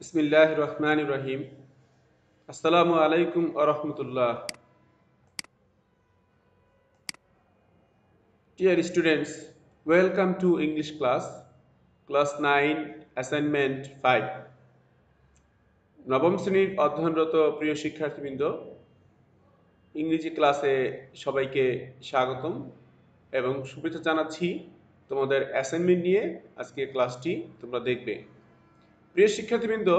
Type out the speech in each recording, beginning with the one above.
Bismillahir Rahmanir Rahim. Assalamu alaikum wa rahmatullah. Dear students, welcome to English class 9, assignment 5. নবম শ্রেণীর অধ্যয়নরত প্রিয় শিক্ষার্থীবৃন্দ, ইংরেজি ক্লাসে সবাইকে স্বাগতম এবং শুভেচ্ছা জানাচ্ছি তোমাদের অ্যাসাইনমেন্ট নিয়ে আজকে ক্লাসটি তোমরা দেখবে। প্রিয় শিক্ষার্থীবৃন্দ,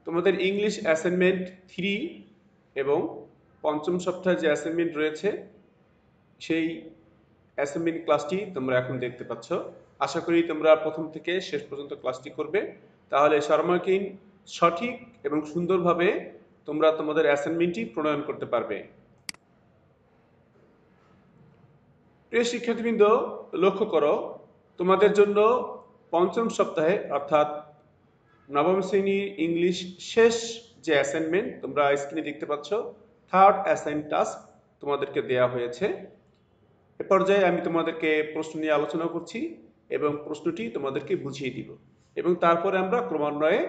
তোমাদের ইংলিশ অ্যাসাইনমেন্ট 3 এবং পঞ্চম সপ্তাহে যে অ্যাসাইনমেন্ট রয়েছে সেই অ্যাসাইনমেন্ট ক্লাসটি তোমরা এখন দেখতে পাচ্ছ। আশা করি তোমরা প্রথম থেকে শেষ পর্যন্ত ক্লাসটি করবে, তাহলে সর্বাঙ্গীন সঠিক এবং সুন্দরভাবে তোমরা তোমাদের অ্যাসাইনমেন্টটি প্রণয়ন করতে পারবে। প্রিয় শিক্ষার্থীবৃন্দ, লক্ষ্য করো, তোমাদের জন্য পঞ্চম সপ্তাহে অর্থাৎ নবম শ্রেণীর ইংলিশ শেষ যে অ্যাসাইনমেন্ট তোমরা স্ক্রিনে দেখতে পাচ্ছ, থার্ড অ্যাসাইন টাস্ক তোমাদেরকে দেয়া হয়েছে। এ পর্যায়ে আমি তোমাদেরকে প্রশ্ন নিয়ে আলোচনা করছি এবং প্রশ্নটি তোমাদেরকে বুঝিয়ে দিব এবং তারপরে আমরা ক্রমান্বয়ে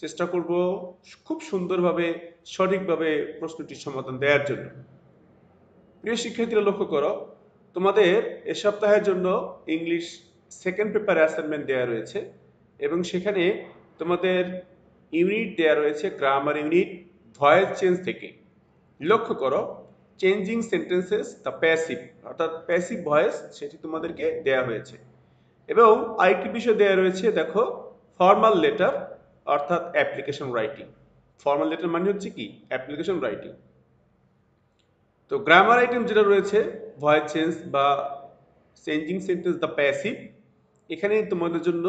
চেষ্টা করব খুব সুন্দরভাবে সঠিকভাবে প্রশ্নটির সমাধান দেওয়ার জন্য। প্রিয় শিক্ষার্থীরা, লক্ষ্য করো, তোমাদের এ সপ্তাহের জন্য ইংলিশ সেকেন্ড পেপার অ্যাসাইনমেন্ট দেওয়া রয়েছে এবং সেখানে তোমাদের ইউনিট দেওয়া রয়েছে গ্রামার ইউনিট ভয়েস চেঞ্জ থেকে। লক্ষ্য করো, চেঞ্জিং সেন্টেন্সেস দ্য প্যাসিভ অর্থাৎ প্যাসিভ ভয়েস সেটি তোমাদেরকে দেয়া হয়েছে এবং আরেকটি বিষয় দেয়া রয়েছে, দেখো, ফর্মাল লেটার অর্থাৎ অ্যাপ্লিকেশন রাইটিং। ফর্মাল লেটার মানে হচ্ছে কি অ্যাপ্লিকেশন রাইটিং। তো গ্রামার আইটেম যেটা রয়েছে ভয়েস চেঞ্জ বা চেঞ্জিং সেন্টেন্স দ্য প্যাসিভ, এখানে তোমাদের জন্য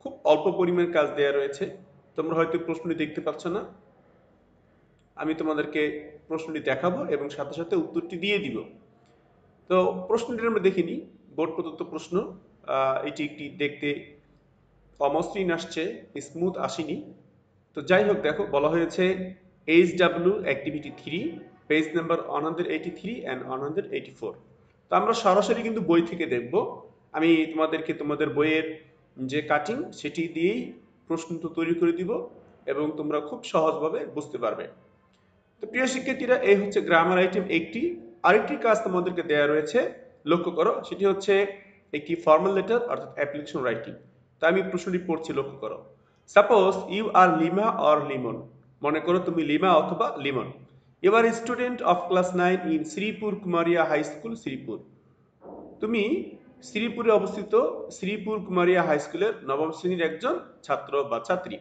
খুব অল্প পরিমাণ কাজ দেয়া রয়েছে। তোমরা হয়তো প্রশ্নটি দেখতে পাচ্ছ না, আমি তোমাদেরকে প্রশ্নটি দেখাবো এবং সাথে সাথে উত্তরটি দিয়ে দিব। তো প্রশ্নটি আমরা দেখিনি, বোর্ড প্রদত্ত প্রশ্ন। এটি একটি দেখতে অমসৃণ আসছে, স্মুথ আসেনি। তো যাই হোক, দেখো বলা হয়েছে HW activity 3 page number 183 and 184। তো আমরা সরাসরি কিন্তু বই থেকে দেখব। আমি তোমাদেরকে তোমাদের বইয়ের যে কাটিং সেটি দিয়েই প্রশ্নটা তৈরি করে দিব এবং তোমরা খুব সহজভাবে বুঝতে পারবে। তো প্রিয় শিক্ষার্থীরা, এই হচ্ছে গ্রামার আইটেম একটি। আরেকটি কাজ তোমাদেরকে দেওয়া রয়েছে, লক্ষ্য করো, সেটি হচ্ছে একটি ফর্মাল লেটার অর্থাৎ অ্যাপ্লিকেশন রাইটিং। তা আমি প্রশ্নটি পড়ছি, লক্ষ্য করো। Suppose you are Lima or Limon. মনে করো তুমি লিমা অথবা Limon. You are student of class 9 in Sripur Kumaria high school, Sripur. তুমি শ্রীপুরে অবস্থিত শ্রীপুর কুমারিয়া হাই স্কুলের নবম শ্রেণীর একজন ছাত্র বা ছাত্রী।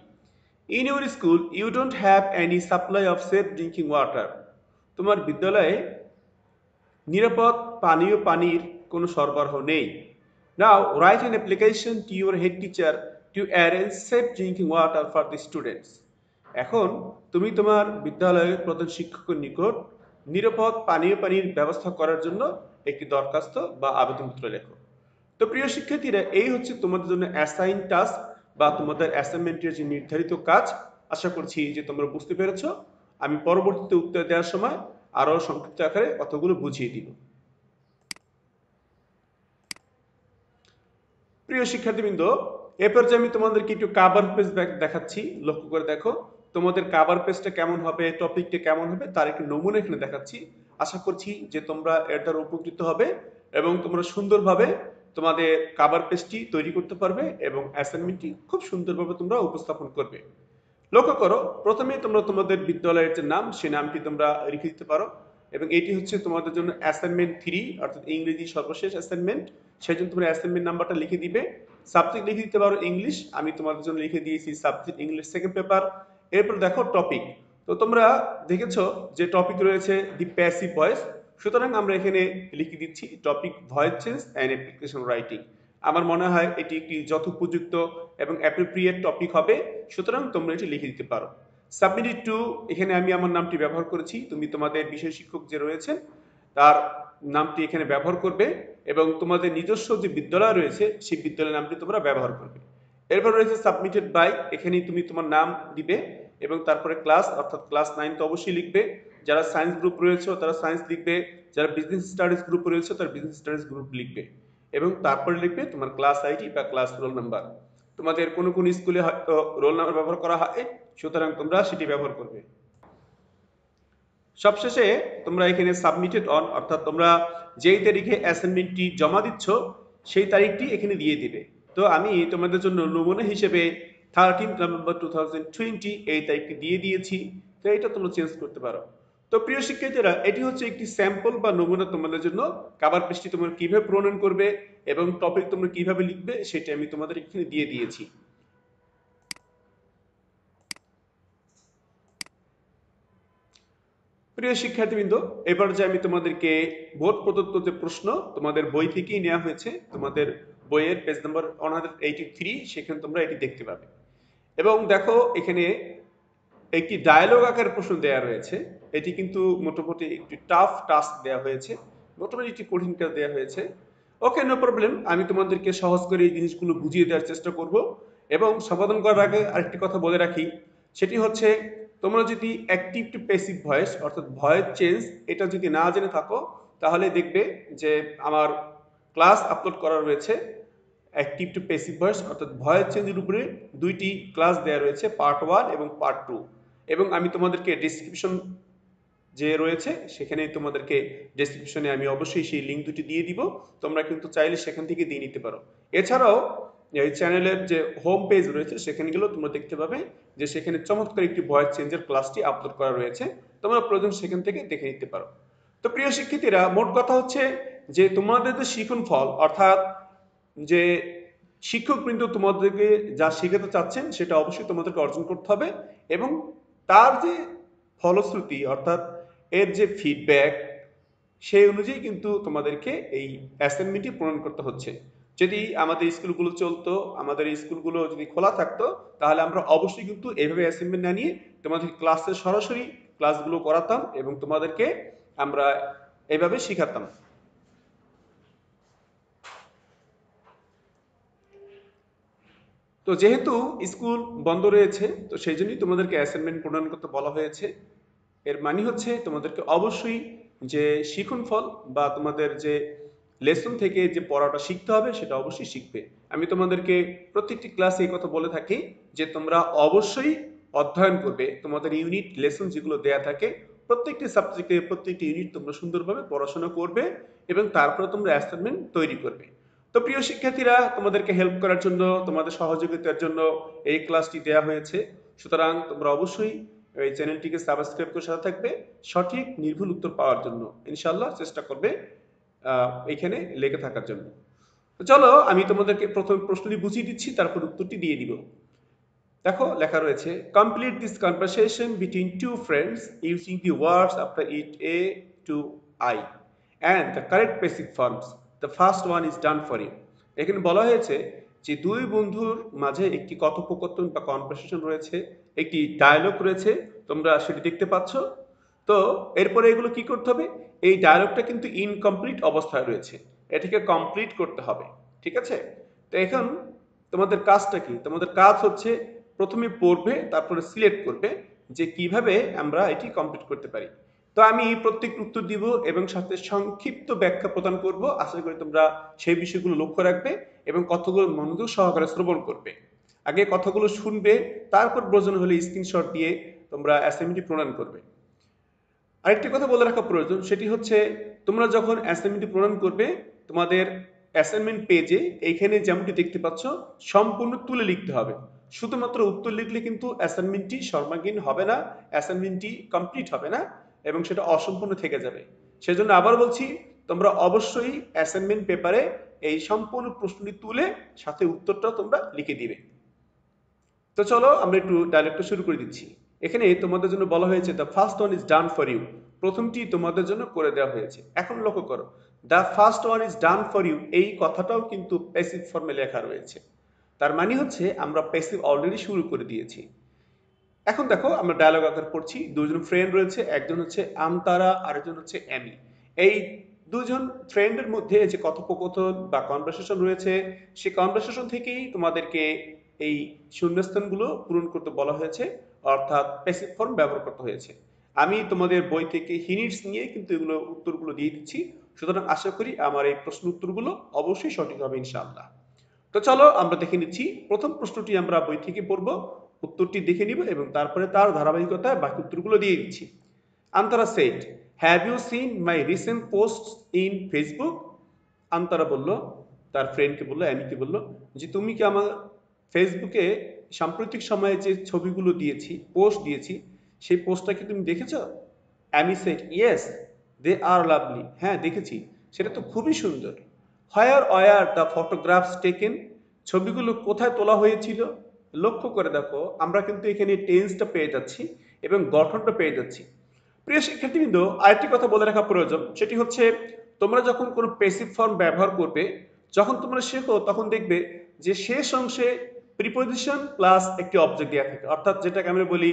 In your school, you don't have any supply of safe drinking water. তোমার বিদ্যালয়ে নিরাপদ পানীয় পানির কোনো সরবরাহ নেই। Now, write an application to your head teacher to arrange safe drinking water for the students. এখন তুমি তোমার বিদ্যালয়ের প্রধান শিক্ষকের নিকট নিরাপদ পানীয় পানির ব্যবস্থা করার জন্য একটি দরখাস্ত বা আবেদনপত্র লেখো। তো প্রিয় শিক্ষার্থীরা, এই হচ্ছে তোমাদের জন্য অ্যাসাইন টাস্ক বা তোমাদের অ্যাসাইনমেন্টের যে নির্ধারিত কাজ। আশা করছি যে তোমরা বুঝতে পেরেছ। আমি পরবর্তীতে উত্তর দেওয়ার সময় আরো সংক্ষিপ্ত আকারে কথাগুলো বুঝিয়ে দিব। প্রিয় শিক্ষার্থীবৃন্দ, এরপর যে আমি তোমাদেরকে একটু কাভার পেজ দেখাচ্ছি, লক্ষ্য করে দেখো তোমাদের কাভার পেজটা কেমন হবে, টপিকটা কেমন হবে তার একটি নমুনা এখানে দেখাচ্ছি। আশা করছি যে তোমরা এর দ্বারা উপকৃত হবে এবং তোমরা সুন্দরভাবে তোমাদের কাভার পেজটি তৈরি করতে পারবে এবং অ্যাসাইনমেন্টটি খুব সুন্দরভাবে তোমরা উপস্থাপন করবে। লক্ষ্য করো, প্রথমে তোমরা তোমাদের বিদ্যালয়ের যে নাম সেই নামটি তোমরা লিখে দিতে পারো এবং এটি হচ্ছে তোমাদের জন্য অ্যাসাইনমেন্ট 3 অর্থাৎ ইংরেজি সর্বশেষ অ্যাসাইনমেন্ট। সেই জন্য তোমরা অ্যাসাইনমেন্ট নাম্বারটা লিখে দিবে। সাবজেক্ট লিখে দিতে পারো ইংলিশ, আমি তোমাদের জন্য লিখে দিয়েছি সাবজেক্ট ইংলিশ সেকেন্ড পেপার। এরপর দেখো টপিক। তো তোমরা দেখেছো যে টপিক রয়েছে দি প্যাসিভ ভয়েস, সুতরাং আমরা এখানে লিখে দিচ্ছি topic voice change and application writing. আমার মনে হয় এটি একটি যথোপযুক্ত এবং অ্যাপ্রোপ্রিয়েট টপিক হবে, সুতরাং তোমরা এটি লিখে দিতে পারো। সাবমিটেড টু, এখানে আমি আমার নামটি ব্যবহার করেছি, তুমি তোমাদের বিষয় শিক্ষক যে রয়েছেন তার নামটি এখানে ব্যবহার করবে এবং তোমাদের নিজস্ব যে বিদ্যালয় রয়েছে সেই বিদ্যালয়ের নামটি তোমরা ব্যবহার করবে। এরপর রয়েছে সাবমিটেড বাই, এখানে তুমি তোমার নাম দিবে এবং তারপরে ক্লাস অর্থাৎ ক্লাস 9 তো অবশ্যই লিখবে। যারা সায়েন্স গ্রুপ রয়েছে তারা সায়েন্স লিখবে, যারা বিজনেস স্টাডিজ গ্রুপ রয়েছে তারা বিজনেস স্টাডিজ গ্রুপ লিখবে এবং তারপরে লিখবে তোমার ক্লাস আইডি বা ক্লাস রোল নাম্বার। তোমাদের কোন কোন স্কুলে হয়তো রোল নাম্বার ব্যবহার করা হয়, সুতরাং তোমরা সেটি ব্যবহার করবে। সবশেষে তোমরা এখানে সাবমিটেড অন, অর্থাৎ তোমরা যেই তারিখে অ্যাসাইনমেন্টটি জমা দিচ্ছ সেই তারিখটি এখানে দিয়ে দিবে। তো আমি তোমাদের জন্য নমুনা হিসেবে 13 নভেম্বর 2020 এই তারিখটি দিয়ে দিয়েছি। তো এটা তোমরা চেঞ্জ করতে পারো। তো প্রিয় শিক্ষার্থীরা, এটি হচ্ছে একটি স্যাম্পল বা নমুনা তোমাদের জন্য। কভার পেজটি তোমরা কিভাবে প্রণয়ন করবে এবং টপিক তোমরা কিভাবে লিখবে সেটা আমি তোমাদের এখানে দিয়ে দিয়েছি। প্রিয় শিক্ষার্থীবৃন্দ, এবার যে আমি তোমাদেরকে বোর্ড প্রদত্ত যে প্রশ্ন তোমাদের বই থেকেই নেওয়া হয়েছে, তোমাদের বইয়ের পেজ নাম্বার 183, সেখানে তোমরা এটি দেখতে পাবে। এবং দেখো এখানে একটি ডায়ালগ আকার প্রশ্ন দেওয়া রয়েছে। এটি কিন্তু মোটামুটি একটি টাফ টাস্ক দেওয়া হয়েছে, মোটামুটি একটি কঠিন কাজ দেওয়া হয়েছে। ওকে, নো প্রবলেম, আমি তোমাদেরকে সহজ করে এই জিনিসগুলো বুঝিয়ে দেওয়ার চেষ্টা করব। এবং সমাধান করার আগে আরেকটি কথা বলে রাখি, সেটি হচ্ছে তোমরা যদি অ্যাক্টিভ টু প্যাসিভ ভয়েস অর্থাৎ ভয়েস চেঞ্জ এটা যদি না জেনে থাকো, তাহলে দেখবে যে আমার ক্লাস আপলোড করা রয়েছে অ্যাক্টিভ টু প্যাসিভ ভয়েস অর্থাৎ ভয়েস চেঞ্জের উপরে দুইটি ক্লাস দেওয়া রয়েছে, পার্ট 1 এবং পার্ট 2। এবং আমি তোমাদেরকে ডেসক্রিপশন যে রয়েছে সেখানে তোমাদেরকে ডেসক্রিপশনে আমি অবশ্যই সেই লিঙ্ক দুটি দিয়ে দিব, তোমরা কিন্তু চাইলে সেখান থেকে দিয়ে নিতে পারো। এছাড়াও এই চ্যানেলের যে হোম পেজ রয়েছে সেখানে গেলেও তোমরা দেখতে পাবে যে সেখানে চমৎকার একটি ভয়েস চেঞ্জের ক্লাসটি আপলোড করা রয়েছে, তোমরা প্রয়োজন সেখান থেকে দেখে নিতে পারো। তো প্রিয় শিক্ষার্থীরা, মোট কথা হচ্ছে যে তোমাদের যে শিখন ফল অর্থাৎ যে শিক্ষকবৃন্দ তোমাদেরকে যা শেখাতে চাচ্ছেন সেটা অবশ্যই তোমাদেরকে অর্জন করতে হবে। এবং তার যে ফলশ্রুতি অর্থাৎ এর যে ফিডব্যাক সেই অনুযায়ী কিন্তু তোমাদেরকে এই অ্যাসাইনমেন্টটি পূরণ করতে হচ্ছে। যদি আমাদের স্কুলগুলো চলতো, আমাদের স্কুলগুলো যদি খোলা থাকতো, তাহলে আমরা অবশ্যই কিন্তু এইভাবে অ্যাসাইনমেন্ট না নিয়ে তোমাদের ক্লাসে সরাসরি ক্লাসগুলো করাতাম এবং তোমাদেরকে আমরা এইভাবে শিখাতাম। তো যেহেতু স্কুল বন্ধ রয়েছে, তো সেই জন্যই তোমাদেরকে অ্যাসাইনমেন্ট প্রদান করতে বলা হয়েছে। এর মানে হচ্ছে তোমাদেরকে অবশ্যই যে শিখন ফল বা তোমাদের যে লেসন থেকে যে পড়াটা শিখতে হবে সেটা অবশ্যই শিখবে। আমি তোমাদেরকে প্রত্যেকটি ক্লাসে এই কথা বলে থাকি যে তোমরা অবশ্যই অধ্যয়ন করবে, তোমাদের ইউনিট লেসন যেগুলো দেয়া থাকে প্রত্যেকটি সাবজেক্টে প্রত্যেকটি ইউনিট তোমরা সুন্দরভাবে পড়াশোনা করবে এবং তারপরে তোমরা অ্যাসাইনমেন্ট তৈরি করবে। তো প্রিয় শিক্ষার্থীরা, তোমাদেরকে হেল্প করার জন্য, তোমাদের সহযোগিতার জন্য এই ক্লাসটি দেওয়া হয়েছে। সুতরাং তোমরা অবশ্যই এই চ্যানেলটিকে সাবস্ক্রাইব করে সাথে থাকবে সঠিক নির্ভুল উত্তর পাওয়ার জন্য। ইনশাআল্লাহ চেষ্টা করবে এখানে লেগে থাকার জন্য। তো চলো আমি তোমাদেরকে প্রথম প্রশ্নটি বুঝিয়ে দিচ্ছি, তারপর উত্তরটি দিয়ে দিব। দেখো লেখা রয়েছে, complete this conversation between two friends using the words after it A to I and the correct basic forms. The first one is done for you. এখানে বলা হয়েছে যে দুই বন্ধুর মাঝে একটি কথোপকথন বা কনভারসেশন রয়েছে, একটি ডায়ালগ রয়েছে, তোমরা সেটি দেখতে পাচ্ছ। তো এরপরে এগুলো কি করতে হবে, এই ডায়ালগটা কিন্তু ইনকমপ্লিট অবস্থায় রয়েছে, এটাকে কমপ্লিট করতে হবে। ঠিক আছে? তো এখন তোমাদের কাজটা কি, তোমাদের কাজ হচ্ছে প্রথমে পড়বে, তারপরে সিলেক্ট করবে যে কিভাবে আমরা এটি কমপ্লিট করতে পারি। তো আমি প্রত্যেক উত্তর দিব এবং সাথে সংক্ষিপ্ত ব্যাখ্যা প্রদান করব। আশা করি তোমরা সেই বিষয়গুলো লক্ষ্য রাখবে এবং কথাগুলো মনোযোগ সহকারে শ্রবণ করবে। আগে কথাগুলো শুনবে, তারপর প্রয়োজন হলে স্ক্রিনশট দিয়ে তোমরা অ্যাসাইনমেন্টটি প্রণয়ন করবে। আরেকটি কথা বলে রাখা প্রয়োজন, সেটি হচ্ছে তোমরা যখন অ্যাসাইনমেন্টটি প্রণয়ন করবে, তোমাদের অ্যাসাইনমেন্ট পেজে এইখানে যেমনটি দেখতে পাচ্ছ সম্পূর্ণ তুলে লিখতে হবে। শুধুমাত্র উত্তর লিখলে কিন্তু অ্যাসাইনমেন্টটি সর্বাঙ্গীন হবে না, অ্যাসাইনমেন্টটি কমপ্লিট হবে না এবং সেটা অসম্পূর্ণ থেকে যাবে। সেজন্য আবার বলছি, তোমরা অবশ্যই অ্যাসাইনমেন্ট পেপারে এই সম্পূর্ণ প্রশ্নটি তুলে সাথে উত্তরটাও তোমরা লিখে দিবে। তো চলো আমরা একটু ডায়লগটা শুরু করে দিচ্ছি। এখানে তোমাদের জন্য বলা হয়েছে the first one is done for you, প্রথমটি তোমাদের জন্য করে দেওয়া হয়েছে। এখন লক্ষ্য করো, the first one is done for you এই কথাটাও কিন্তু প্যাসিভ ফর্মে লেখা রয়েছে। তার মানে হচ্ছে আমরা প্যাসিভ অলরেডি শুরু করে দিয়েছি। এখন দেখো আমরা ডায়লগ আকার পড়ছি। দুজন ফ্রেন্ড রয়েছে, একজন হচ্ছে আমতারা, আরেকজন হচ্ছে অ্যামি। এই দুজন ফ্রেন্ডের মধ্যে যে কথোপকথন বা কনভারসেশন রয়েছে, সেই কনভারসেশন থেকেই তোমাদেরকে এই শূন্যস্থানগুলো পূরণ করতে বলা হয়েছে, অর্থাৎ প্যাসিভ ফর্ম ব্যবহার করতে হয়েছে। আমি তোমাদের বই থেকে হিনিটস নিয়ে কিন্তু এগুলো উত্তরগুলো দিয়ে দিচ্ছি। সুতরাং আশা করি আমার এই প্রশ্ন উত্তরগুলো অবশ্যই সঠিক হবে ইনশাআল্লাহ। তো চলো আমরা দেখে নিচ্ছি। প্রথম প্রশ্নটি আমরা বই থেকে পড়ব, উত্তরটি দেখে নিব এবং তারপরে তার ধারাবাহিকতায় বাকি উত্তরগুলো দিয়ে দিচ্ছি। Antara said, have you seen my recent post in Facebook? Antara বলল, তার ফ্রেন্ডকে বললো, অ্যামিকে বলল যে তুমি কি আমার ফেসবুকে সাম্প্রতিক সময়ে যে ছবিগুলো দিয়েছি, পোস্ট দিয়েছি, সেই পোস্টটা কি তুমি দেখেছো? Amy said, yes they are lovely, হ্যাঁ দেখেছি, সেটা তো খুবই সুন্দর। Where were the photographs taken? ছবিগুলো কোথায় তোলা হয়েছিল? লক্ষ্য করে দেখো, আমরা কিন্তু এখানে টেন্সটা পেয়ে যাচ্ছি এবং গঠনটা পেয়ে যাচ্ছি। প্রিয় শিক্ষার্থীবৃন্দ, আরেকটি কথা বলে রাখা প্রয়োজন, সেটি হচ্ছে তোমরা যখন কোনো প্যাসিভ ফর্ম ব্যবহার করবে, যখন তোমরা শেখো তখন দেখবে যে শেষ অংশে প্রিপোজিশন প্লাস একটি অবজেক্ট দেওয়া থাকে, অর্থাৎ যেটাকে আমরা বলি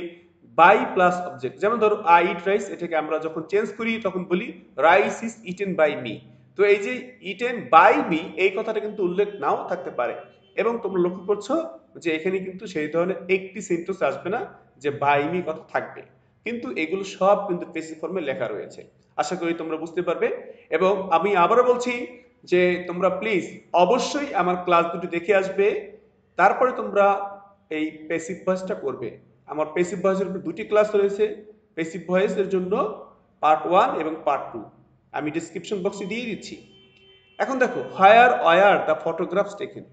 বাই প্লাস অবজেক্ট। যেমন ধরো আই ইট রাইস, এটাকে আমরা যখন চেঞ্জ করি তখন বলি rice is eaten by me. তো এই যে ইটেন বাই মি, এই কথাটা কিন্তু উল্লেখ নাও থাকতে পারে, এবং তোমরা লক্ষ্য করছো যে এখানে কিন্তু সেই ধরনের একটি সেন্টেন্স আসবে না যে বাই মি কথা থাকবে, কিন্তু এগুলো সব কিন্তু প্যাসিভ ফর্মে লেখা রয়েছে। আশা করি তোমরা বুঝতে পারবে। এবং আমি আবারও বলছি যে তোমরা প্লিজ অবশ্যই আমার ক্লাস দুটি দেখে আসবে, তারপরে তোমরা এই প্যাসিভ ভয়েসটা করবে। আমার প্যাসিভ ভয়েসের উপর দুটি ক্লাস রয়েছে। প্যাসিভ ভয়েসের জন্য পার্ট 1 এবং পার্ট 2 আমি ডিসক্রিপশন বক্সে দিয়ে দিচ্ছি। এখন দেখো, হোয়ার ওয়ার দ্য ফটোগ্রাফস টেকেন,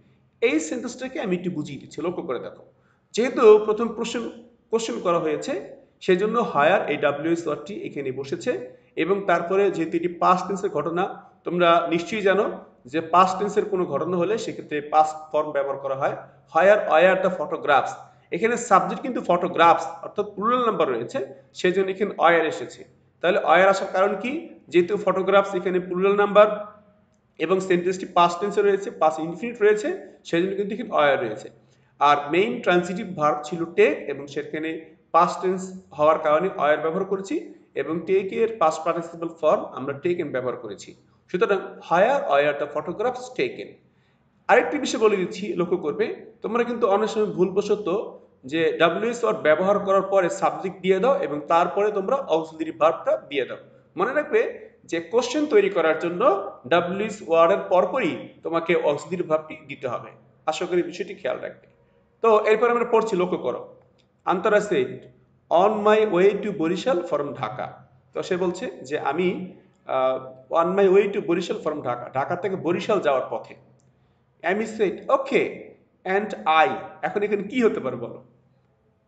এই সেন্টেন্সটাকে আমি একটু বুঝিয়ে দিচ্ছি, লক্ষ্য করে দেখো। যেহেতু প্রথম কোশ্চেন করা হয়েছে, সেই জন্য হায়ার এই ডাব্লিউএস ওয়ার্ডটি এখানে বসেছে, এবং তারপরে যেহেতু এটি পাস্ট টেন্সের ঘটনা, তোমরা নিশ্চয়ই জানো যে পাস্ট টেন্সের কোনো ঘটনা হলে সেক্ষেত্রে পাস্ট ফর্ম ব্যবহার করা হয়। হায়ার ওয়ার দ্য ফটোগ্রাফস, এখানে সাবজেক্ট কিন্তু ফটোগ্রাফস অর্থাৎ প্লুরাল নাম্বার রয়েছে, সেই জন্য এখানে ওয়ার এসেছে। তাহলে ওয়ার আসার কারণ কি? যেহেতু ফটোগ্রাফস এখানে প্লুরাল নাম্বার এবং সেন্টেন্সটি পাস্ট টেন্সে রয়েছে, পাস্ট ইনফিনিট রয়েছে, সেই জন্য কিন্তু এখানে ওয়ার রয়েছে। আর মেইন ট্রান্সিটিভ ভার্ব ছিল টেক, এবং সেখানে পাস্ট টেন্স হওয়ার কারণে ওয়ার ব্যবহার করেছি, এবং টেক এর পাস্ট পার্টিসিপল ফর্ম আমরা টেকেন ব্যবহার করেছি। সুতরাং where were the photographs taken. আরেকটি বিষয় বলে দিচ্ছি, লক্ষ্য করবে, তোমরা কিন্তু অনেক সময় ভুলবশত যে ডাব্লিউএস ওয়ার্ড ব্যবহার করার পরে সাবজেক্ট দিয়ে দাও এবং তারপরে তোমরা অক্সিলারি ভার্বটা দিয়ে দাও। মনে রাখবে যে কোশ্চেন তৈরি করার জন্য ডাব্লিউএস ওয়ার্ডের পরপরই তোমাকে অক্সিলারি ভার্বটি দিতে হবে। আশা করি বিষয়টি খেয়াল রাখবে। তো এরপর আমরা পড়ছি, লক্ষ্য করো। Antara said, on my way to Barishal from Dhaka. তো সে বলছে যে আমি on my way to Barishal from Dhaka, Dhaka থেকে বরিশাল যাওয়ার পথে। Amy said, okay and I. এখন এখানে কি হতে পারে বলো?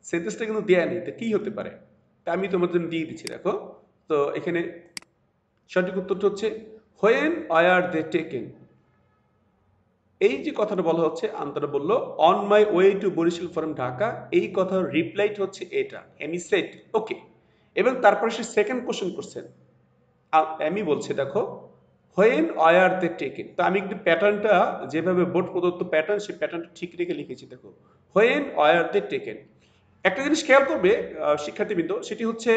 সেন্টেন্সটা কিন্তু দেয়া নেই, তো কি হতে পারে? তা আমি তোমার জন্য দিয়ে দিচ্ছি, দেখো। তো এখানে সঠিক উত্তরটা হচ্ছে হোয়েন ওয়ার দে টেকেন। এই যে কথাটা বলা হচ্ছে, আন্তরা বলল on my way to Barishal from Dhaka, এই কথার রিপ্লাইট হচ্ছে এটা, অ্যামি সেড ওকে। এবং তারপরে সে সেকেন্ড কোশ্চেন করছেন, অ্যামি বলছে দেখো হোয়েন ওয়ার দে টেকেন। তো আমি কিন্তু প্যাটার্নটা যেভাবে বোর্ড প্রদত্ত প্যাটার্ন, সেই প্যাটার্নটা ঠিক রেখে লিখেছি, দেখো হোয়েন ওয়ার দে টেকেন। একটা জিনিস খেয়াল করবে শিক্ষার্থীবৃন্দ, সেটি হচ্ছে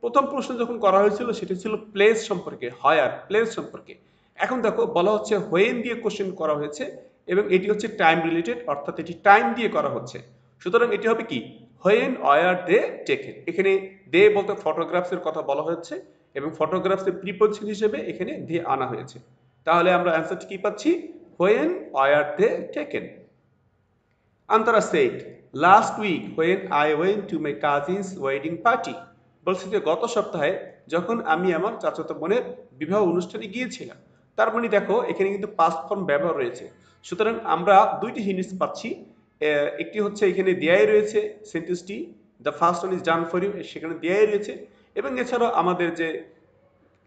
প্রথম প্রশ্ন যখন করা হয়েছিল সেটি ছিল প্লেস সম্পর্কে, হায়ার প্লেস সম্পর্কে। এখন দেখো বলা হচ্ছে হোয়েন দিয়ে কোশ্চেন করা হয়েছে, এবং এটি হচ্ছে টাইম রিলেটেড, অর্থাৎ এটি টাইম দিয়ে করা হচ্ছে। সুতরাং এটি হবে কি, হোয়েন ওয়ার দে টেকেন। এখানে দে বলতে ফটোগ্রাফসের কথা বলা হয়েছে, এবং ফটোগ্রাফসের প্রিপোজিশন হিসেবে এখানে দে আনা হয়েছে। তাহলে আমরা অ্যান্সারটি কি পাচ্ছি? When were they taken. Antara said, last week when I went to my cousin's wedding party. বলছে যে গত সপ্তাহে যখন আমি আমার চাচাতো বোনের বিবাহ অনুষ্ঠানে গিয়েছিলাম। তার মানে দেখো এখানে কিন্তু পাস্ট ফর্ম ব্যবহার রয়েছে। সুতরাং আমরা দুইটি হিন্টস পাচ্ছি। একটি হচ্ছে এখানে দেয়াই রয়েছে সেন্টেন্সটি, the first one is done for you, সেখানে দেয়াই রয়েছে, এবং এছাড়াও আমাদের যে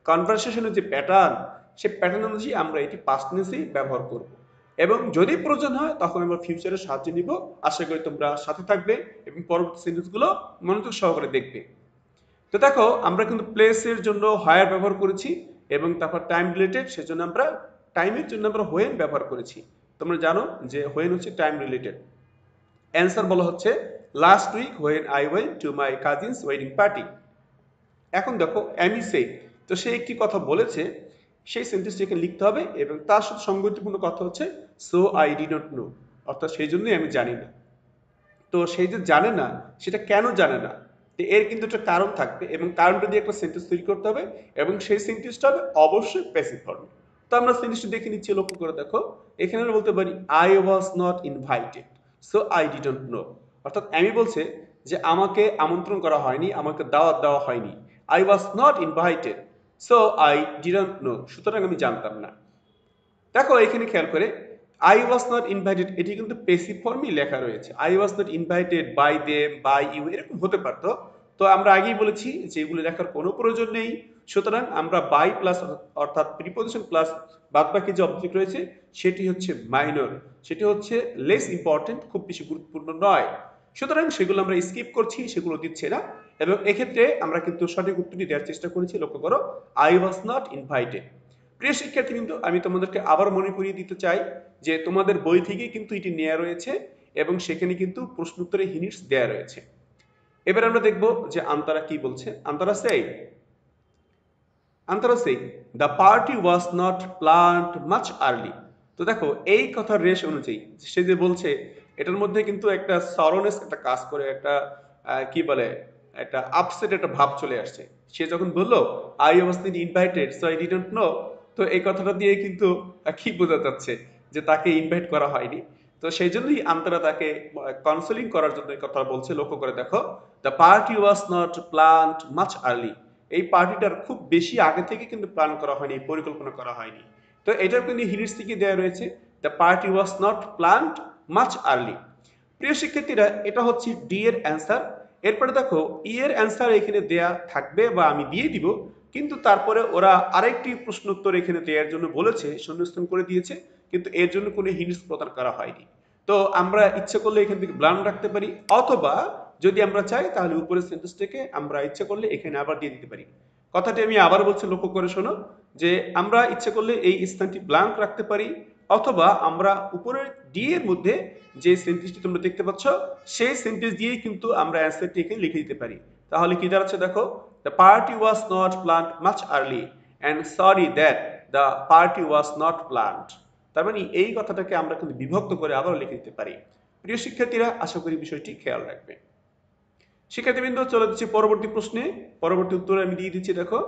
কনভারসেশনের যে প্যাটার্ন, সেই প্যাটার্ন অনুযায়ী আমরা এটি পাস্ট টেন্সেই ব্যবহার করব, এবং যদি প্রয়োজন হয় তখন আমরা ফিউচারের সাহায্য নিব। আশা করি তোমরা সাথে থাকবে এবং পরবর্তী সেন্টেন্সগুলো মনোযোগ সহকারে দেখবে। তো দেখো আমরা কিন্তু প্লেসের জন্য হায়ার ব্যবহার করেছি, এবং তারপর টাইম রিলেটেড, সেজন্য আমরা টাইমের জন্য আমরা হোয়েন ব্যবহার করেছি। তোমরা জানো যে হোয়েন হচ্ছে টাইম রিলেটেড। অ্যান্সার বলা হচ্ছে last week when I went to my cousin's wedding party. এখন দেখো অ্যামি সেড, তো সে একটি কথা বলেছে, সেই সেন্টেন্সটি এখানে লিখতে হবে, এবং তার সাথে সঙ্গতিপূর্ণ কথা হচ্ছে so I D not know, অর্থাৎ সেই জন্যই আমি জানি না। তো সেই যে জানে না, সেটা কেন জানে না, তো এর কিন্তু একটা কারণ থাকবে, এবং কারণটা দিয়ে একটা সেন্টেন্স তৈরি করতে হবে, এবং সেই সেন্টেন্সটা হবে অবশ্যই প্যাসিভ ফর্মে। তো আমরা সেন্টেন্সটা দেখে নিচ্ছি, লক্ষ্য করে দেখো। এখানে আমরা বলতে পারি I was not invited so I didn't know. অর্থাৎ আমি বলছে যে আমাকে আমন্ত্রণ করা হয়নি, আমাকে দাওয়াত দেওয়া হয়নি। I was not invited so I didn't know, সুতরাং আমি জানতাম না। দেখো এখানে খেয়াল করে আই ওয়াজ নট ইনভাইটেড এটি কিন্তু পেসিভ ফর্মই লেখা রয়েছে। I was not invited by them, by you এরকম হতে পারতো। তো আমরা আগেই বলেছি যে এগুলো লেখার কোনো প্রয়োজন নেই। সুতরাং আমরা বাই প্লাস অর্থাৎ প্রিপোজিশন প্লাস বাদবাকি যে অবজেক্ট রয়েছে সেটি হচ্ছে মাইনর, সেটি হচ্ছে লেস ইম্পর্টেন্ট, খুব বেশি গুরুত্বপূর্ণ নয়। সুতরাং সেগুলো আমরা স্কিপ করছি, সেগুলো দিচ্ছে না। এবং এক্ষেত্রে আমরা কিন্তু সঠিক উত্তরটি দেওয়ার চেষ্টা করেছি, লক্ষ্য করো আই ওয়াজ নট ইনভাইটেড। প্রিয় শিক্ষার্থী কিন্তু আমি তোমাদেরকে আবার মনে করিয়ে দিতে চাই যে তোমাদের বই থেকে কিন্তু এটি নেওয়া রয়েছে এবং সেখানে কিন্তু প্রশ্ন উত্তরে হিন্টস দেওয়া রয়েছে। এবার আমরা দেখব যে আন্তরা কি বলছে। আন্তরা সেই the party was not planned much early. তো দেখো এই কথার রেশ অনুযায়ী সে যে বলছে এটার মধ্যে কিন্তু একটা সরনেস একটা কাজ করে, একটা কি বলে একটা আপসেট একটা ভাব চলে আসছে। সে যখন বললো I was not invited so I didn't know, তো এই কথাটা দিয়ে কিন্তু কি বোঝা যাচ্ছে যে তাকে ইনভাইট করা হয়নি। তো সেই জন্যই আন্তরা তাকে কাউন্সেলিং করার জন্য এই কথা বলছে। লক্ষ্য করে দেখো the party was not planned much early, এই পার্টিটার খুব বেশি আগে থেকে কিন্তু প্ল্যান করা হয়নি, পরিকল্পনা করা হয়নি। তো এটাও কিন্তু হিন্টস থেকে দেওয়া রয়েছে the party was not planned much early. প্রিয় শিক্ষার্থীরা এটা হচ্ছে ডি এর অ্যান্সার। এরপরে দেখো ই এর অ্যান্সার এখানে দেয়া থাকবে বা আমি দিয়ে দিব, কিন্তু তারপরে ওরা আরেকটি প্রশ্ন উত্তর এখানে দেওয়ার জন্য বলেছে, শূন্যস্থান করে দিয়েছে, কিন্তু এর জন্য কোনো হিন্টস প্রদান করা হয়নি। তো আমরা ইচ্ছে করলে এখান থেকে ব্লান রাখতে পারি, অথবা যদি আমরা চাই তাহলে উপরের সেন্টেন্সটাকে আমরা ইচ্ছে করলে এখানে আবার দিয়ে দিতে পারি। কথাটি আমি আবার বলছি, লক্ষ্য করে শোনো, যে আমরা ইচ্ছে করলে এই স্থানটি ব্ল্যাঙ্ক রাখতে পারি, অথবা আমরা উপরের ডি এর মধ্যে যে সেন্টেন্সটি তোমরা দেখতে পাচ্ছ সেই সেন্টেন্স দিয়েই কিন্তু আমরা অ্যান্সারটি এখানে লিখে দিতে পারি। তাহলে কি দাঁড়াচ্ছে দেখো, the party was not planned much early and sorry that the party was not planned. তার মানে এই কথাটাকে আমরা কিন্তু বিভক্ত করে আবারও লিখে দিতে পারি। প্রিয় শিক্ষার্থীরা আশা করি বিষয়টি খেয়াল রাখবে। শিক্ষার্থীবৃন্দ চলে দিচ্ছি পরবর্তী প্রশ্নে, পরবর্তী উত্তরে আমি দিয়ে দিচ্ছি। দেখো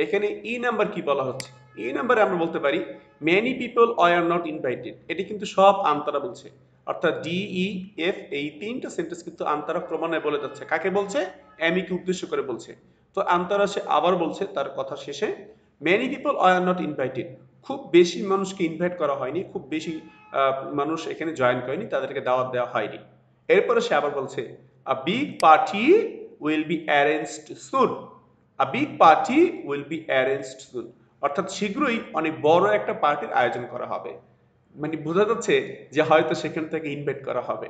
এখানে ই নাম্বার কি বলা হচ্ছে। ই নাম্বারে আমরা বলতে পারি many people are not invited, এটি কিন্তু সব আন্তরা বলছে, অর্থাৎ ডি ই এফ এই তিনটা সেন্টেন্স কিন্তু আন্তরা ক্রমান্বয়ে বলে যাচ্ছে। কাকে বলছে? এমিকে উদ্দেশ্য করে বলছে। তো আন্তরা সে আবার বলছে তার কথা শেষে many people are not invited, খুব বেশি মানুষকে ইনভাইট করা হয়নি, খুব বেশি মানুষ এখানে জয়েন করেনি, তাদেরকে দাওয়াত দেওয়া হয়নি। এরপরে সে আবার বলছে a big party will be arranged soon, a big party will be arranged soon, অর্থাৎ শীঘ্রই অনেক বড় একটা পার্টির আয়োজন করা হবে। মানে বোঝা যাচ্ছে যে হয়তো সেখান থেকে ইনভাইট করা হবে।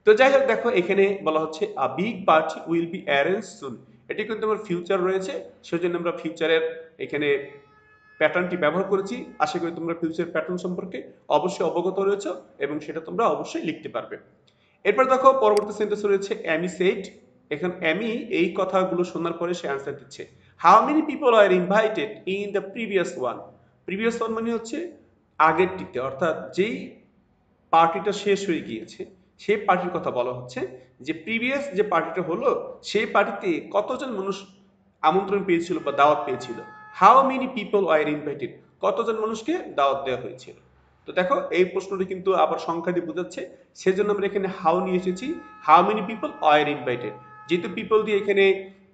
তো যাই হোক দেখো এখানে বলা হচ্ছে a big party will be arranged soon, এটি কিন্তু আমার ফিউচার রয়েছে, সেজন্য আমরা ফিউচারের এখানে প্যাটার্নটি ব্যবহার করেছি। আশা করি তোমরা ফিউচার প্যাটার্ন সম্পর্কে অবশ্যই অবগত রয়েছে এবং সেটা তোমরা অবশ্যই লিখতে পারবে। এরপর দেখো পরবর্তী সেন্টেন্স রয়েছে অ্যামি সেড। এখন অ্যামি এই কথাগুলো শোনার পরে সে আনসার দিচ্ছে how many people are invited in the previous one. Previous one মানে হচ্ছে আগেরটিতে, অর্থাৎ যেই পার্টিটা শেষ হয়ে গিয়েছে সেই পার্টির কথা বলা হচ্ছে, যে প্রিভিয়াস যে পার্টিটা হলো সেই পার্টিতে কতজন মানুষ আমন্ত্রণ পেয়েছিল বা দাওয়াত পেয়েছিল। How many people are invited, কতজন মানুষকে দাওয়াত দেওয়া হয়েছিল। তো দেখো এই প্রশ্নটি কিন্তু আবার সংখ্যা দিয়ে বোঝাচ্ছে, সেজন্য আমরা এখানে হাউ নিয়ে এসেছি, how many people are invited. যেহেতু পিপল দিয়ে এখানে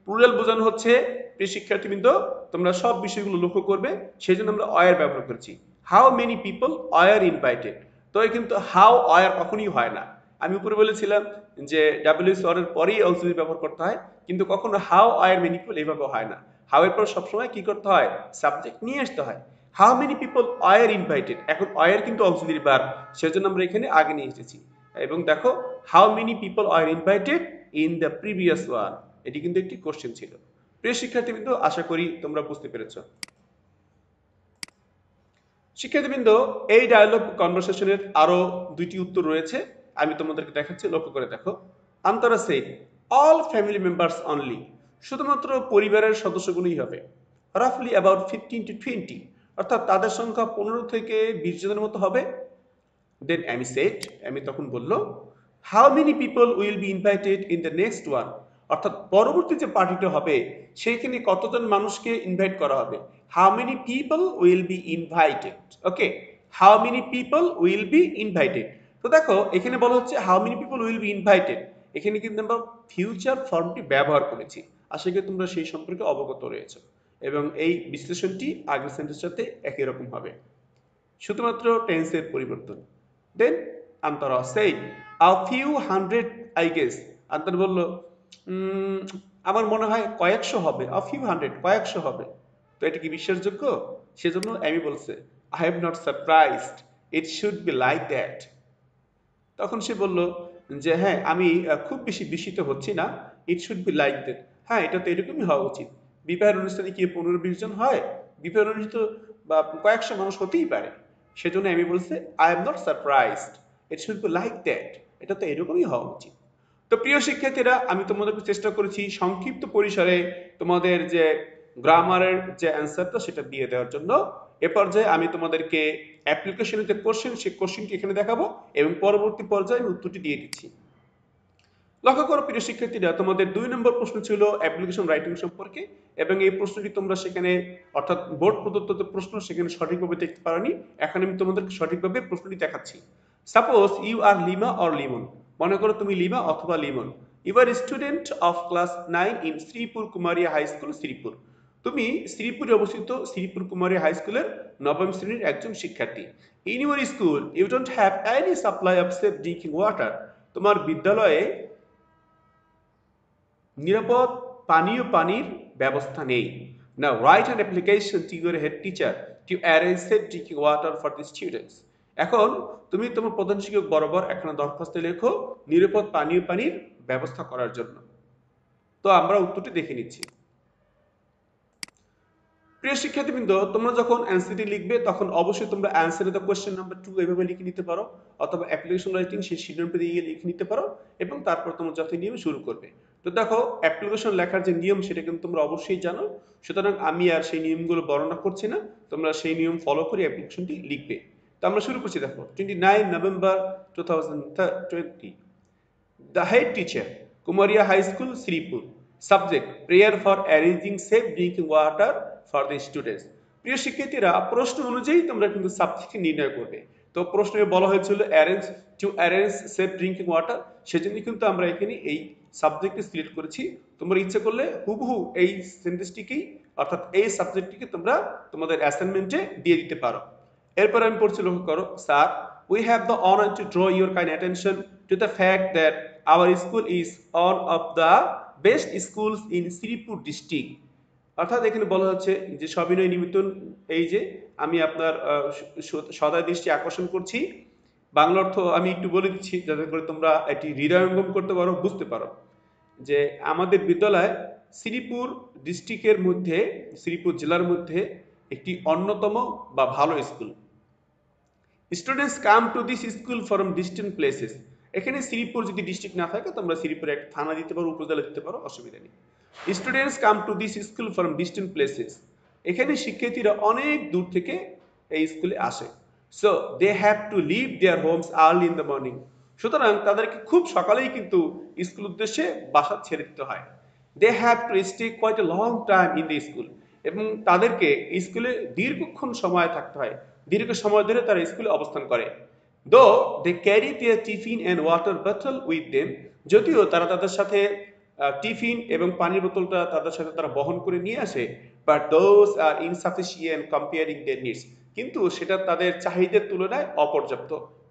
প্লুরাল বোঝানো হচ্ছে, প্রিয় শিক্ষার্থীবৃন্দ তোমরা সব বিষয়গুলো লক্ষ্য করবে, সেই জন্য আমরা আর ব্যবহার করেছি। How many people are invited, তো কিন্তু হাউ আর কখনই হয় না। আমি উপরে বলেছিলাম যে ডাব্লিউএস এর পরেই অক্সিলারি ব্যবহার করতে হয়, কিন্তু কখনো হাউ আর মেনি পিপল এইভাবে হয় না। হাউ এর পর সবসময় কি করতে হয়? সাবজেক্ট নিয়ে আসতে হয়। How many people are invited, এখন আর কিন্তু অক্সিলারি ভার্ব, সেজন্য আমরা এখানে আগে নিয়ে এসেছি। এবং দেখো how many people are invited in the previous one, এটি কিন্তু একটি কোশ্চেন ছিল। প্রিয় শিক্ষার্থীবৃন্দ আশা করি তোমরা বুঝতে পেরেছ। শিক্ষার্থীবৃন্দ এই ডায়ালগ কনভারসেশনের আরো দুইটি উত্তর রয়েছে, আমি তোমাদেরকে দেখাচ্ছি, লক্ষ্য করে দেখো। Antara said all family members only, শুধুমাত্র পরিবারের সদস্যগুলোই হবে। রাফলি অ্যাবাউট 15 to 20, অর্থাৎ তাদের সংখ্যা 15 থেকে 20 জনের মতো হবে। দেন অ্যামি সেড, অ্যামি তখন বলল how many people will be invited in the next one, অর্থাৎ পরবর্তী যে পার্টিটা হবে সেইখানে কতজন মানুষকে ইনভাইট করা হবে। How many people will be invited. Okay, how many people will be invited. তো দেখো এখানে বলা হচ্ছে how many people will be invited, এখানে কিন্তু আমরা ফিউচার ফর্মটি ব্যবহার করেছি। আশা করি তোমরা সেই সম্পর্কে অবগত রয়েছে এবং এই বিশ্লেষণটি আগের সেন্টেন্সের সাথে একই রকম হবে, শুধুমাত্র টেন্সের পরিবর্তন। Then Antara said a few hundred I guess. Antara বলল আমার মনে হয় কয়েকশো হবে, আ ফিউ হান্ড্রেড কয়েকশো হবে। তো এটা কি বিশ্বাসযোগ্য? সেজন্য আমি বলছে I have not surprised, it should be like that. তখন সে বলল যে হ্যাঁ আমি খুব বেশি বিস্মিত হচ্ছি না, it should be like that. হ্যাঁ এটা তো এরকমই হওয়া উচিত। বিবাহের অনুষ্ঠানে কি 15-20 জন হয়? বিবাহের অনুষ্ঠানে তো বা কয়েকশো মানুষ হতেই পারে। সেজন্য আমি বলছি I am not surprised, it should be like that, এটা তো এরকমই হওয়া উচিত। তো প্রিয় শিক্ষার্থীরা, আমি তোমাদেরকে চেষ্টা করেছি সংক্ষিপ্ত পরিসরে তোমাদের যে গ্রামারের যে অ্যান্সারটা সেটা দিয়ে দেওয়ার জন্য। এ পর্যায়ে আমি তোমাদেরকে অ্যাপ্লিকেশনের যে কোশ্চেন, সেই কোশ্চেনটি এখানে দেখাবো এবং পরবর্তী পর্যায়ে আমি উত্তরটি দিয়ে দিচ্ছি। লক্ষ্য করো প্রিয় শিক্ষার্থীরা, তোমাদের 2 নম্বর প্রশ্ন ছিল অ্যাপ্লিকেশন রাইটিং সম্পর্কে এবং এই প্রশ্নটি তোমরা সেখানে অর্থাৎ বোর্ড প্রদত্ত যে প্রশ্ন সেখানে সঠিকভাবে দেখতে পারোনি। এখন আমি তোমাদেরকে সঠিকভাবে প্রশ্নটি দেখাচ্ছি। Suppose you are Lima or Limon. মনে করো তুমি লিমা অথবা Limon. You are student of class 9 in Sripur Kumaria high school, Sripur. তুমি শ্রীপুরে অবস্থিত শ্রীপুর কুমারিয়া হাই স্কুলের নবম শ্রেণীর একজন শিক্ষার্থী। In your school you don't have any supply of safe drinking water. তোমার বিদ্যালয়ে নিরাপদ পানীয় পানির ব্যবস্থা নেই। Now write an application to your head teacher to arrange safe drinking water for the students. এখন তুমি তোমার প্রধান শিক্ষক বরাবর একখানা দরখাস্ত লেখো নিরাপদ পানীয় পানির ব্যবস্থা করার জন্য। তো আমরা উত্তরটি দেখে নিচ্ছি। প্রিয় শিক্ষার্থীবৃন্দ, তোমরা যখন অ্যান্সারটি লিখবে তখন অবশ্যই তোমরা অ্যান্সার দ্য কোয়েশ্চেন নাম্বার 2 এভাবে লিখে নিতে পারো, অথবা অ্যাপ্লিকেশন রাইটিং সেই শিরোনামটি দিয়ে লিখে নিতে পারো এবং তারপর তোমরা যথাযথ নিয়মে শুরু করবে। তো দেখো অ্যাপ্লিকেশন লেখার যে নিয়ম সেটা কিন্তু তোমরা অবশ্যই জানো, সুতরাং আমি আর সেই নিয়মগুলো বর্ণনা করছি না, তোমরা সেই নিয়ম ফলো করে অ্যাপ্লিকেশনটি লিখবে। তো আমরা শুরু করছি। দেখো 29 November 2020, the head teacher, Kumaria High School, Sripur. Subject: prayer for arranging safe drinking water for the students. প্রিয় শিক্ষার্থীরা, প্রশ্ন অনুযায়ী তোমরা কিন্তু সাবজেক্ট নির্ণয় করবে। তো প্রশ্নে বলা হয়েছিল অ্যারেঞ্জ সেফ ড্রিঙ্কিং ওয়াটার, সেজন্য কিন্তু আমরা এখানে এই সাবজেক্টটি সিলেক্ট করেছি। তোমরা ইচ্ছে করলে হুবহু এই সেন্টেন্সটিকেই অর্থাৎ এই সাবজেক্টটিকে তোমরা তোমাদের অ্যাসাইনমেন্টে দিয়ে দিতে পারো। এরপর আমি পড়ছি, লক্ষ্য করো। Sir, we have the honor to draw your kind attention to the fact that our school is one of the best schools in Sripur district. অর্থাৎ এখানে বলা হচ্ছে যে সবিনয় নিমিত্তন, এই যে আমি আপনার সদয় দৃষ্টি আকর্ষণ করছি। বাংলা অর্থ আমি একটু বলে দিচ্ছি যাতে করে তোমরা এটি হৃদয়ঙ্গম করতে পারো, বুঝতে পারো যে আমাদের বিদ্যালয় শ্রীপুর ডিস্ট্রিক্টের মধ্যে, শ্রীপুর জেলার মধ্যে একটি অন্যতম বা ভালো school. Students come to this school from distant places. এখানে শ্রীপুর যদি ডিস্ট্রিক্ট না থাকে তোমরা শ্রীপুরে একটা থানা দিতে পারো, উপজেলা দিতে পারো, অসুবিধা নেই। Students come to this school from distant places, এখানে শিক্ষার্থীরা অনেক দূর থেকে এই স্কুলে আসে। So they have to leave their homes early in the morning, সুতরাং তাদেরকে খুব সকালেই কিন্তু স্কুল উদ্দেশ্যে বাসা ছেড়ে দিতে হয়। They have to stay quite a long time in the school, এবং তাদেরকে স্কুলে দীর্ঘক্ষণ সময় থাকতে হয়, দীর্ঘ সময় ধরে তারা স্কুলে অবস্থান করে। Though they carry their tiffin and water bottle with them, যদিও তারা তাদের সাথে টিফিন এবং পানির বোতলটা তাদের সাথে তারা বহন করে নিয়ে আসে, but those are insufficient comparing their needs, কিন্তু সেটা তাদের চাহিদার তুলনায়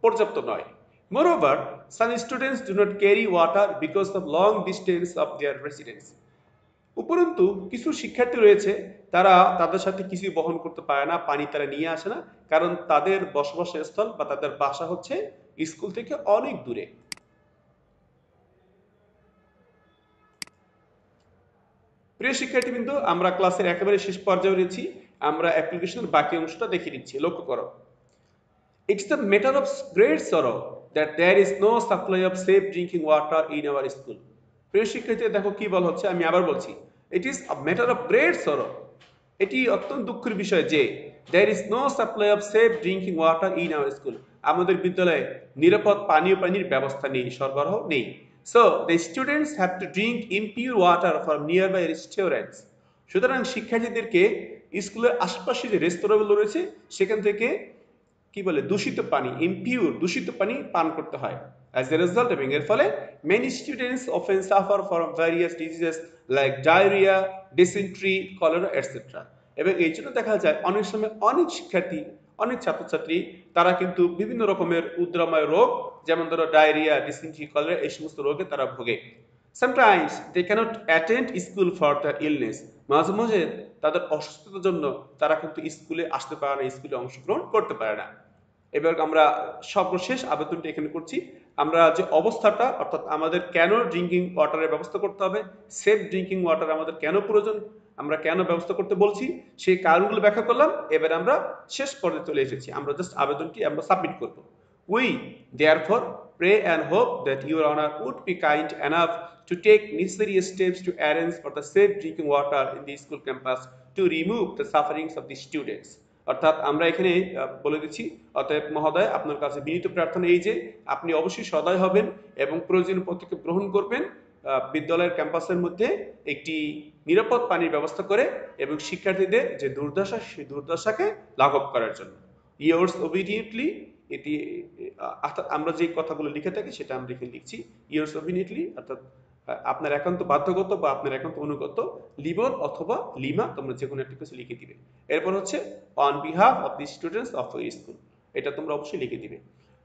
পর্যাপ্ত নয়। Moreover, some students do not carry water because of long distance of their residence. উপরন্তু কিছু শিক্ষার্থী রয়েছে তারা তাদের সাথে কিছু বহন করতে পারে না, পানি তারা নিয়ে আসে না, কারণ তাদের বসবাসের স্থল বা তাদের বাসা হচ্ছে স্কুল থেকে অনেক দূরে। প্রিয় শিক্ষার্থীবৃন্দ, আমরা ক্লাসের একেবারে শেষ পর্যায়ে রয়েছি, আমরা অ্যাপ্লিকেশনের বাকি অংশটা দেখে নিচ্ছি। লক্ষ্য করো। It's a matter of great sorrow that there is no supply of safe drinking water in our school. প্রিয় শিক্ষার্থী, দেখো কি বলা হচ্ছে, আমি আবার বলছি। It is a matter of great sorrow, এটি অত্যন্ত দুঃখের বিষয় যে there is no supply of safe drinking water in our school, আমাদের বিদ্যালয়ে নিরাপদ পানীয় পানির ব্যবস্থা নেই, সরবরাহ নেই। So the students have to drink impure water from nearby restaurants. সুতরাং শিক্ষার্থীদেরকে স্কুলের আশপাশে যে রেস্তোরাঁগুলো রয়েছে সেখান থেকে কি বলে দূষিত পানি, ইমপিউর দূষিত পানি পান করতে হয়। As a result, এবং এর ফলে many students often suffer from various diseases like diarrhea, dysentery, cholera, etc. এবং এই জন্য দেখা যায় অনেক সময় অনেক শিক্ষার্থী, অনেক ছাত্রছাত্রী তারা কিন্তু বিভিন্ন রকমের উদ্রাময় রোগ, যেমন ধরো ডায়রিয়া, ডিসেন্ট্রি, কলেরা, এই সমস্ত রোগে তারা ভোগে। Sometimes they cannot attend school for the illness. মাঝে মাঝে তাদের অসুস্থতার জন্য তারা কিন্তু স্কুলে আসতে পারে না, স্কুলে অংশগ্রহণ করতে পারে না। এবার আমরা সর্বশেষ আবেদনটা এখানে করছি। আমরা যে অবস্থাটা, অর্থাৎ আমাদের কেন ড্রিঙ্কিং ওয়াটারের ব্যবস্থা করতে হবে, সেফ ড্রিঙ্কিং ওয়াটার আমাদের কেন প্রয়োজন, আমরা কেন ব্যবস্থা করতে বলছি, সেই কারণগুলো ব্যাখ্যা করলাম। এবার আমরা শেষ পর্যায়ে চলে এসেছি, আমরা জাস্ট আবেদনটি আমরা সাবমিট করব। We therefore pray and hope that your honor would be kind enough to take necessary steps to arrange for the safe drinking water in the school campus to remove the sufferings of the students. অর্থাৎ আমরা এখানে বলে দিচ্ছি, অতএব মহোদয় আপনার কাছে বিনীত প্রার্থনা এই যে আপনি অবশ্যই সদয় হবেন এবং প্রয়োজনীয় পদক্ষেপ গ্রহণ করবেন বিদ্যালয়ের ক্যাম্পাসের মধ্যে একটি নিরাপদ পানির ব্যবস্থা করে এবং শিক্ষার্থীদের যে দুর্দশা সেই দুর্দশাকে লাঘব করার জন্য। ইয়ার্স ওবিডিয়েন্টলি, এটি আমরা যে কথাগুলো লিখে থাকি সেটা আমরা এখানে লিখছি ইয়ার্স ওবিডিয়েন্টলি, অর্থাৎ আপনার একান্ত বাধ্যগত বা আপনার একান্ত অনুগত, লিবর অথবা লিমা, তোমরা যে কোনো একটা কিছু লিখে দিবে। এরপর হচ্ছে on behalf of the students of your school, এটা তোমরা অবশ্যই লিখে দিবে।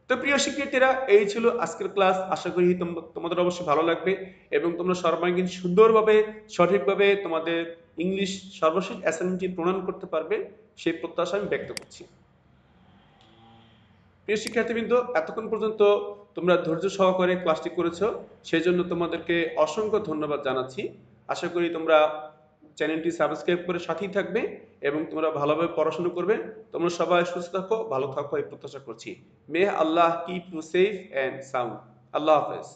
তো প্রিয় শিক্ষার্থীরা, এই ছিল আজকের ক্লাস। আশা করি তোমাদের অবশ্যই ভালো লাগবে এবং তোমরা সর্বাঙ্গীন সুন্দরভাবে সঠিকভাবে তোমাদের ইংলিশ সর্বশেষ অ্যাসাইনমেন্টটি প্রণয়ন করতে পারবে, সেই প্রত্যাশা আমি ব্যক্ত করছি। প্রিয় শিক্ষার্থীবৃন্দ, এতক্ষণ পর্যন্ত তোমরা ধৈর্য সহকারে ক্লাসটি করেছো, সেই জন্য তোমাদেরকে অসংখ্য ধন্যবাদ জানাচ্ছি। আশা করি তোমরা চ্যানেলটি সাবস্ক্রাইব করে সাথেই থাকবে এবং তোমরা ভালোভাবে পড়াশোনা করবে। তোমরা সবাই সুস্থ থাকো, ভালো থাকো এই প্রত্যাশা করছি। May Allah keep you safe and sound. আল্লাহ হাফেজ।